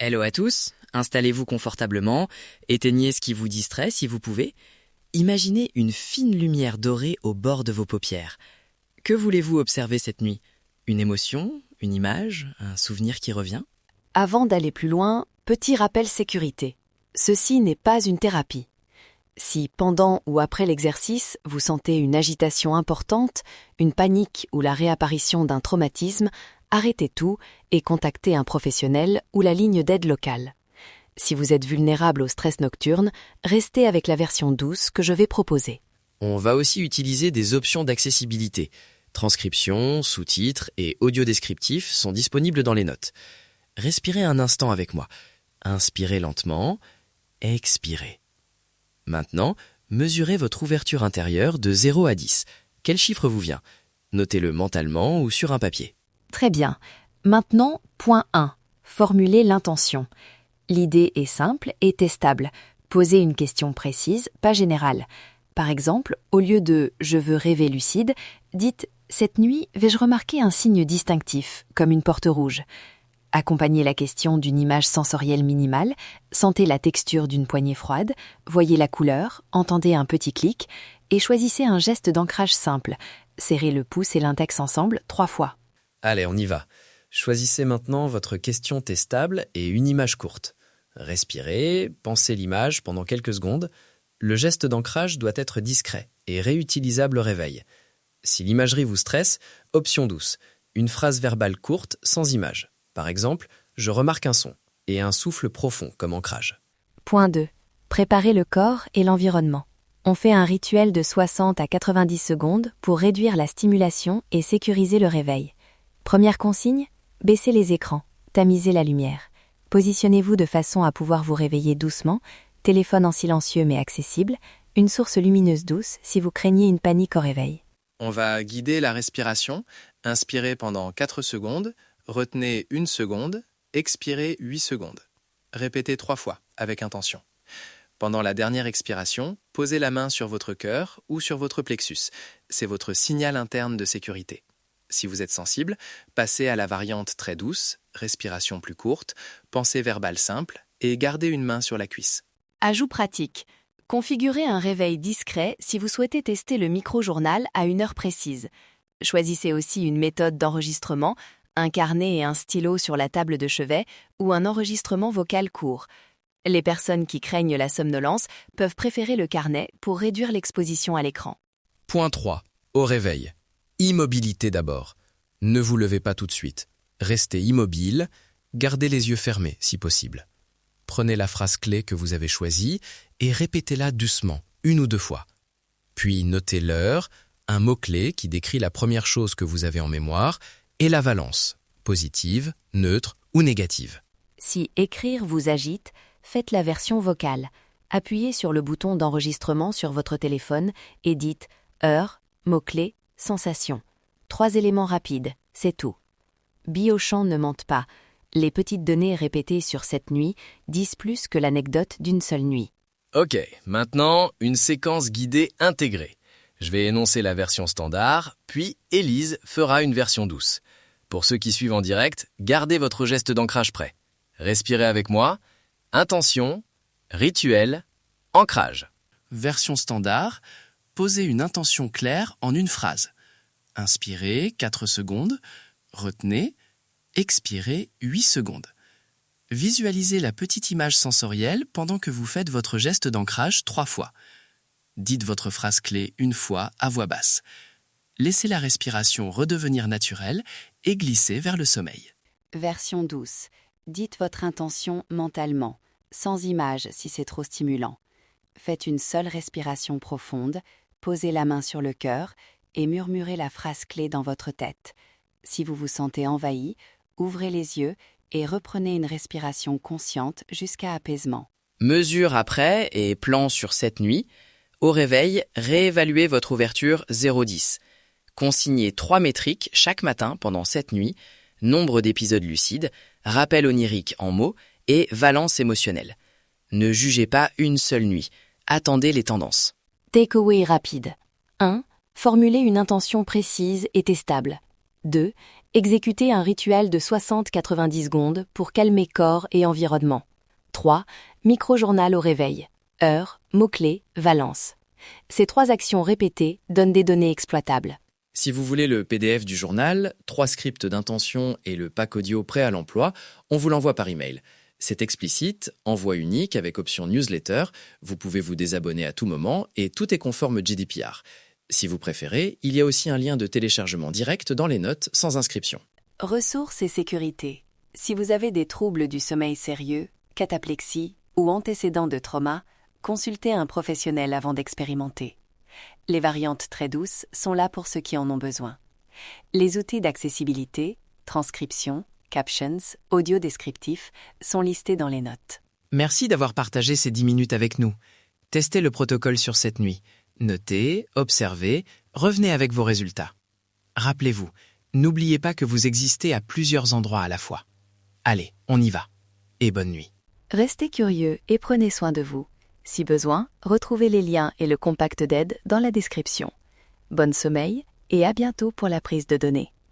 Hello à tous, installez-vous confortablement, éteignez ce qui vous distrait si vous pouvez. Imaginez une fine lumière dorée au bord de vos paupières. Que voulez-vous observer cette nuit? Une émotion, une image, un souvenir qui revient? Avant d'aller plus loin, petit rappel sécurité. Ceci n'est pas une thérapie. Si pendant ou après l'exercice, vous sentez une agitation importante, une panique ou la réapparition d'un traumatisme, arrêtez tout et contactez un professionnel ou la ligne d'aide locale. Si vous êtes vulnérable au stress nocturne, restez avec la version douce que je vais proposer. On va aussi utiliser des options d'accessibilité. Transcription, sous-titres et audio descriptif sont disponibles dans les notes. Respirez un instant avec moi. Inspirez lentement, expirez. Maintenant, mesurez votre ouverture intérieure de 0 à 10. Quel chiffre vous vient? Notez-le mentalement ou sur un papier. Très bien. Maintenant, point 1. Formulez l'intention. L'idée est simple et testable. Posez une question précise, pas générale. Par exemple, au lieu de « je veux rêver lucide », dites « cette nuit, vais-je remarquer un signe distinctif, comme une porte rouge ?» Accompagnez la question d'une image sensorielle minimale, sentez la texture d'une poignée froide, voyez la couleur, entendez un petit clic et choisissez un geste d'ancrage simple. Serrez le pouce et l'index ensemble 3 fois. Allez, on y va. Choisissez maintenant votre question testable et une image courte. Respirez, pensez l'image pendant quelques secondes. Le geste d'ancrage doit être discret et réutilisable au réveil. Si l'imagerie vous stresse, option douce, une phrase verbale courte sans image. Par exemple, je remarque un son et un souffle profond comme ancrage. Point 2. Préparez le corps et l'environnement. On fait un rituel de 60 à 90 secondes pour réduire la stimulation et sécuriser le réveil. Première consigne, baissez les écrans, tamisez la lumière. Positionnez-vous de façon à pouvoir vous réveiller doucement, téléphone en silencieux mais accessible, une source lumineuse douce si vous craignez une panique au réveil. On va guider la respiration, inspirez pendant 4 secondes, retenez 1 seconde, expirez 8 secondes. Répétez 3 fois, avec intention. Pendant la dernière expiration, posez la main sur votre cœur ou sur votre plexus. C'est votre signal interne de sécurité. Si vous êtes sensible, passez à la variante très douce, respiration plus courte, pensée verbale simple et gardez une main sur la cuisse. Ajout pratique. Configurez un réveil discret si vous souhaitez tester le micro-journal à une heure précise. Choisissez aussi une méthode d'enregistrement, un carnet et un stylo sur la table de chevet ou un enregistrement vocal court. Les personnes qui craignent la somnolence peuvent préférer le carnet pour réduire l'exposition à l'écran. Point 3. Au réveil. Immobilité d'abord. Ne vous levez pas tout de suite. Restez immobile, gardez les yeux fermés si possible. Prenez la phrase clé que vous avez choisie et répétez-la doucement, 1 ou 2 fois. Puis notez l'heure, un mot-clé qui décrit la première chose que vous avez en mémoire et la valence, positive, neutre ou négative. Si écrire vous agite, faites la version vocale. Appuyez sur le bouton d'enregistrement sur votre téléphone et dites « heure, mot-clé, sensation ». 3 éléments rapides, c'est tout. Biochant ne mente pas. Les petites données répétées sur cette nuit disent plus que l'anecdote d'une seule nuit. Ok, maintenant, une séquence guidée intégrée. Je vais énoncer la version standard, puis Élise fera une version douce. Pour ceux qui suivent en direct, gardez votre geste d'ancrage prêt. Respirez avec moi. Intention, rituel, ancrage. Version standard, posez une intention claire en une phrase. Inspirez 4 secondes, retenez, expirez 8 secondes. Visualisez la petite image sensorielle pendant que vous faites votre geste d'ancrage 3 fois. Dites votre phrase clé 1 fois à voix basse. Laissez la respiration redevenir naturelle et glissez vers le sommeil. Version douce. Dites votre intention mentalement, sans image si c'est trop stimulant. Faites une seule respiration profonde, posez la main sur le cœur et murmurez la phrase clé dans votre tête. Si vous vous sentez envahi, ouvrez les yeux et reprenez une respiration consciente jusqu'à apaisement. Mesure après et plan sur cette nuit. Au réveil, réévaluez votre ouverture 0-10. Consignez 3 métriques chaque matin pendant cette nuit, nombre d'épisodes lucides, rappel onirique en mots et valence émotionnelle. Ne jugez pas une seule nuit, attendez les tendances. Takeaway rapide. 1. Formulez une intention précise et testable. 2. Exécutez un rituel de 60-90 secondes pour calmer corps et environnement. 3. Micro-journal au réveil. Heure, mots-clés, valence. Ces 3 actions répétées donnent des données exploitables. Si vous voulez le PDF du journal, 3 scripts d'intention et le pack audio prêt à l'emploi, on vous l'envoie par email. C'est explicite, envoi unique avec option newsletter, vous pouvez vous désabonner à tout moment et tout est conforme GDPR. Si vous préférez, il y a aussi un lien de téléchargement direct dans les notes sans inscription. Ressources et sécurité. Si vous avez des troubles du sommeil sérieux, cataplexie ou antécédents de trauma, consultez un professionnel avant d'expérimenter. Les variantes très douces sont là pour ceux qui en ont besoin. Les outils d'accessibilité, transcription, captions, audio descriptif sont listés dans les notes. Merci d'avoir partagé ces 10 minutes avec nous. Testez le protocole sur cette nuit. Notez, observez, revenez avec vos résultats. Rappelez-vous, n'oubliez pas que vous existez à plusieurs endroits à la fois. Allez, on y va. Et bonne nuit. Restez curieux et prenez soin de vous. Si besoin, retrouvez les liens et le compact d'aide dans la description. Bon sommeil et à bientôt pour la prise de données.